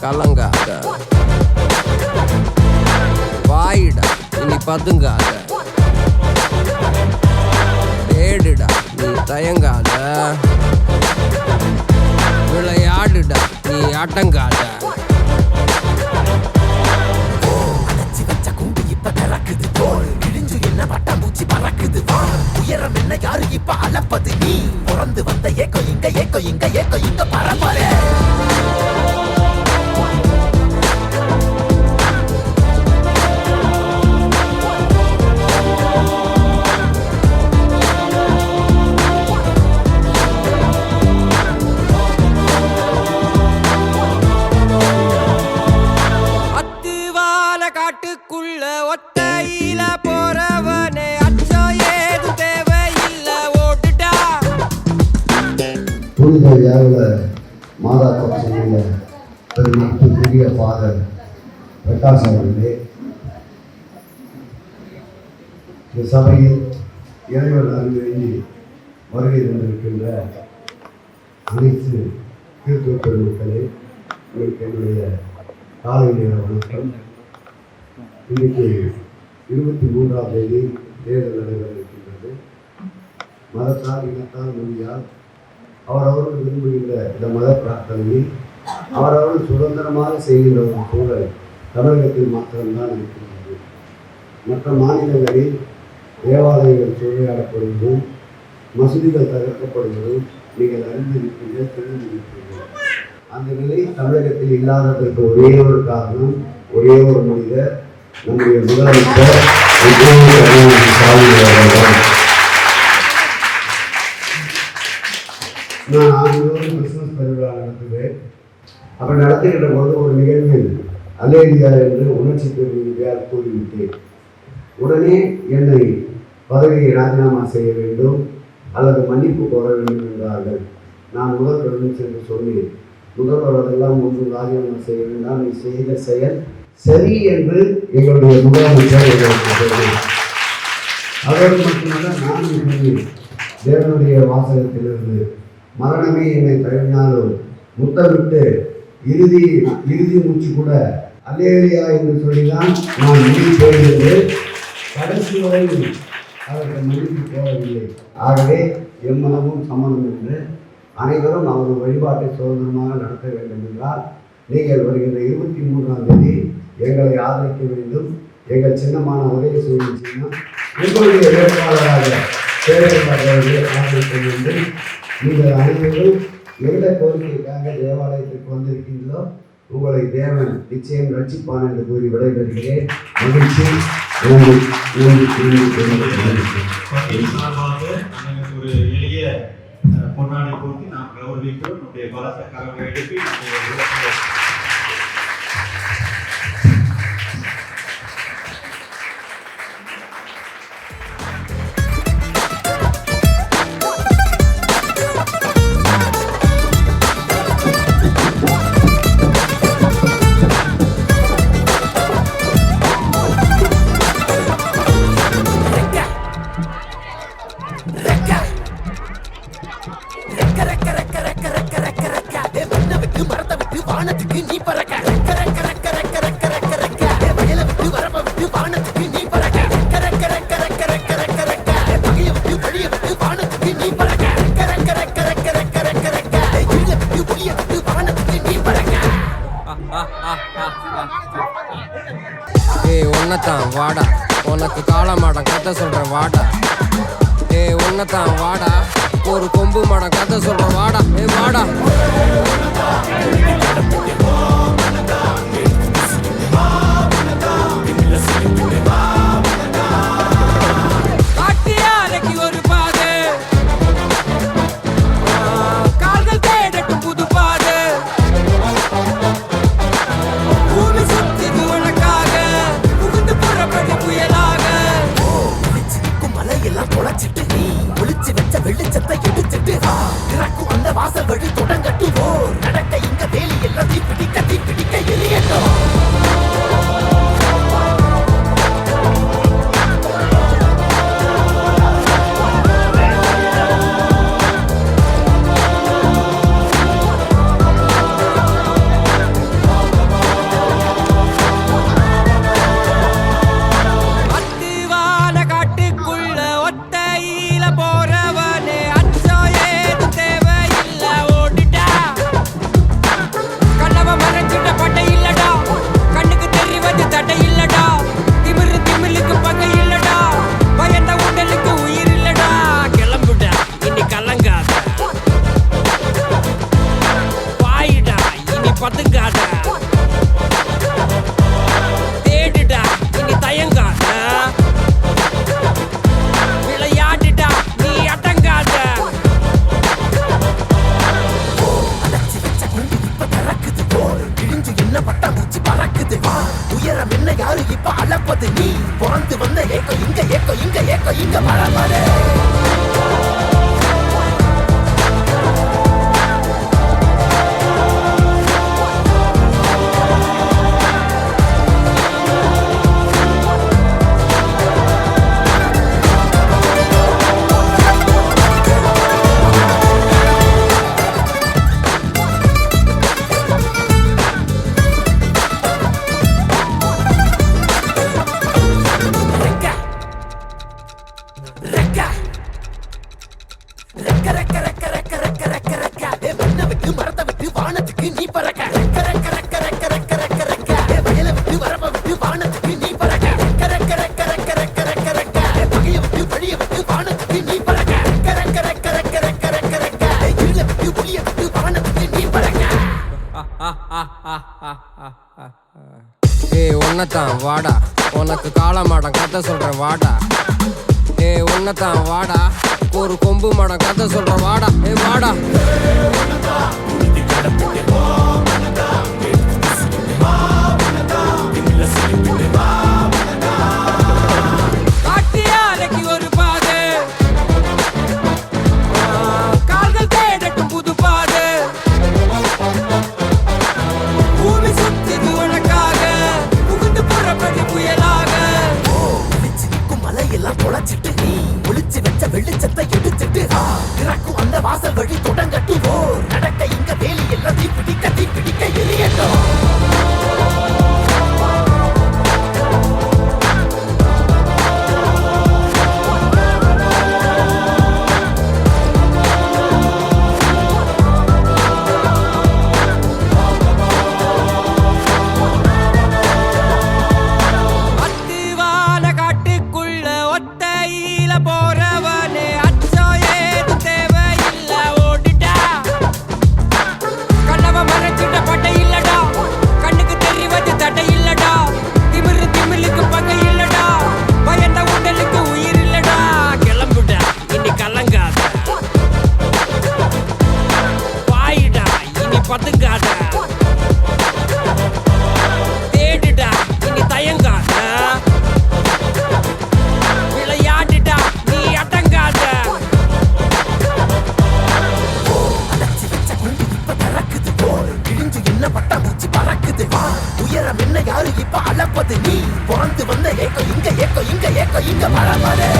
கலங்காத வாயிடா இனி பதுங்காத ஏடுடா நீ தயங்காத விளையாடுடா நீ ஆட்டங்காத உயரம் என்ன யாரு இப்ப அளப்பது நீ பிறந்து வந்த ஏக்கோ இங்க ஏக்கோ இங்க ஏக்கோ இங்க பரம்பரை காட்டுக்குள்ள ஒத்தையில போறவனே அச்சம் ஏது தேவையில்லை ஓட்டுடா. புனித மாதா கட்சியில பெரிய ஃபாதர் பிரகாஷ் அவர்களே, இந்த சபையில் இறைவன் அருகில் வருகை தந்திருக்கின்ற அனைத்து திருத்துவ பெருமக்களே, உங்களுக்கு என்னுடைய காலை நேர வணக்கம். இன்றைக்கு 23ஆம் தேதி தேர்தல் நடைபெற இருக்கின்றது. மதத்தால் இனத்தால் மொழியால் அவரவர்கள் விரும்புகின்ற இந்த மத பிரார்த்தனையை அவரவர்கள் சுதந்திரமாக செய்கின்ற ஒரு சூழல் தமிழகத்தில் மாத்திரம்தான் இருக்கின்றது. மற்ற மாநிலங்களில் தேவாலயங்கள் சூறையாடப்படுவதும் மசூதிகள் தகர்க்கப்படுவதும் நீங்கள் அறிந்திருப்பீர்கள், தெரிந்திருப்பீர்கள். அந்த நிலை தமிழகத்தில் இல்லாததற்கு ஒரே ஒரு காரணம், ஒரே ஒரு மனிதர், நம்முடைய முதலமைச்சர் நான் ஆண்டுதோறும் கிறிஸ்துமஸ் பெருவிழா நடத்துவேன். அப்படி நடத்துகின்ற போது ஒரு நிகழ்வில் அல்லேலியா என்று உணர்ச்சி பெருமையால் கூறிவிட்டேன். உடனே என்னை பதவியை ராஜினாமா செய்ய வேண்டும் அல்லது மன்னிப்பு கோர வேண்டும் என்றார்கள். நான் முதல்வரிடம் சென்று சொன்னேன், முதல்வர் அதெல்லாம் ஒன்றும் ராஜினாமா செய்ய வேண்டாம், நீ செய்த செயல் சரி என்று எங்களுடைய முதலமைச்சர் எங்களுக்கு சொன்னார். அதோடு மட்டுமல்ல, நானும் சொன்னேன், தேவனுடைய வாசகத்திலிருந்து மரணமே என்னை தழுவினாலும் முத்தமிட்டு இறுதி மூச்சு கூட அல்லேலியா என்று சொல்லிதான் நான் முடிப்பேன் என்று கடைசி வரையில் அவர்கள் மன்னிப்பு போகவில்லை. ஆகவே எம்மனமும் சமணம் என்று அனைவரும் அவர்கள் வழிபாட்டை சுதந்திரமாக நடத்த வேண்டும் என்றால் நீங்கள் வருகின்ற 23ஆம் தேதி எங்களை ஆதரிக்க வேண்டும். எங்கள் சின்னமான ஒரே சூழ்நிலை சின்னம் உங்களுடைய வேட்பாளராக தேர்தல்களை ஆதரிக்க வேண்டும். நீங்கள் அனைவரும் எந்த கோரிக்கைக்காக தேவாலயத்திற்கு வந்திருக்கின்றோ உங்களை தேவன் நிச்சயம் ரட்சிப்பான் என்று கூறி விடைபெறுகிறேன். மகிழ்ச்சி. ஒரு எளிய பொன்னாடை போட்டி நாம் கௌரவிக்கிறோம். நம்முடைய பலத்த கரங்களை எழுப்பி வானத்துக்கு நீ பறக்க வயல விட்டு வரப்ப விட்டு வானத்துக்கு நீ பறக்க பகைய விட்டு வழிய விட்டு வானத்துக்கு நீ பறக்க இருள விட்டு ஒளிய விட்டு வானத்துக்கு நீ பறக்க. ஏய் ஒன்னத்தான் வாடா, உனக்கு காளமாடம் கதை சொல்ற வாடா. ஏய் ஒன்னத்தான் வாடா, ஒரு கொம்பு மாடம் கதை சொல்ற வாடா. ஏய் வாடா. காட்டியாலைக்கு ஒரு பாதை, கால்கள் தேடட்டும் புது பாதை. பத்துக்காத தேடுடா இனி தயங்காத விளையாடுடா நீ அடங்காத அடைச்சி வச்ச குண்டு இப்ப திறக்குது போல் கிழிஞ்சு என்ன பட்டாம்பூச்சி பறக்குது வா உயரம் என்ன யாரு இப்ப அளப்பது நீ பிறந்து வந்த ஏக்கோ இங்க ஏக்கோ இங்க ஏக்கோ இங்க பரபரே மரத்தை விட்டு வானத்துக்கு நீ பறக்க வயலை விட்டு வரப்ப விட்டு வானத்துக்கு நீ பறக்க பகைய விட்டு வழிய விட்டு வானத்துக்கு நீ பறக்க இருள விட்டு ஒளிய விட்டு வானத்துக்கு நீ பறக்க ஏய் உன்னதான் வாடா உனக்கு காளமாடம் கதை சொல்றேன் வாடா ஏய் உன்னதான் வாடா ஒரு கொம்பு மாடம் கதை சொல்றேன் வாடா ஏய் வாடா காட்டியாலைக்கு ஒரு பாதை கால்கள் தேடட்டும் புது பாதை பூமி சுத்துது உனக்காக புகுந்து புறப்படி புயலாக ஒளிச்சு நிற்கும் மலையெல்லாம் தொலைச்சிட்டு நீ ஒளிச்சு வச்ச வெளிச்சத்தை எடுத்துட்டு திறக்கும் அந்த வாசல் வழி தொடங்கட்டு ஓ நடக்க இங்க வேலி எல்லாம் தீப்பிடிக்க எரியட்டும் அத்துவான காட்டுக்குள்ள ஒத்தையில போறவனே அச்சம் ஏதும் தேவையில்ல ஓடிட்டா கண்ணவ மறைச்சிட்ட பட்டை இல்லடா கண்ணுக்கு தெரிவது தடை இல்லடா திமிலுக்கு பகை இல்லடா பயந்த உடலுக்கு உயிர் இல்லடா கிளம்புடா இனி கலங்காத பாயிடா இனி பத்துக்காத தேடுடா இனி தயங்காத விளையாடுடா நீ அடங்காத அடைச்சி வச்ச குண்டு இப்ப திறக்குது போல் கிழிஞ்சு என்ன பட்டாம்பூச்சி பறக்குது வா உயரம் என்ன யாரு இப்ப அளப்பது நீ பிறந்து வந்த ஏக்கோ இங்க ஏக்கோ இங்க ஏக்கோ இங்க பரபரே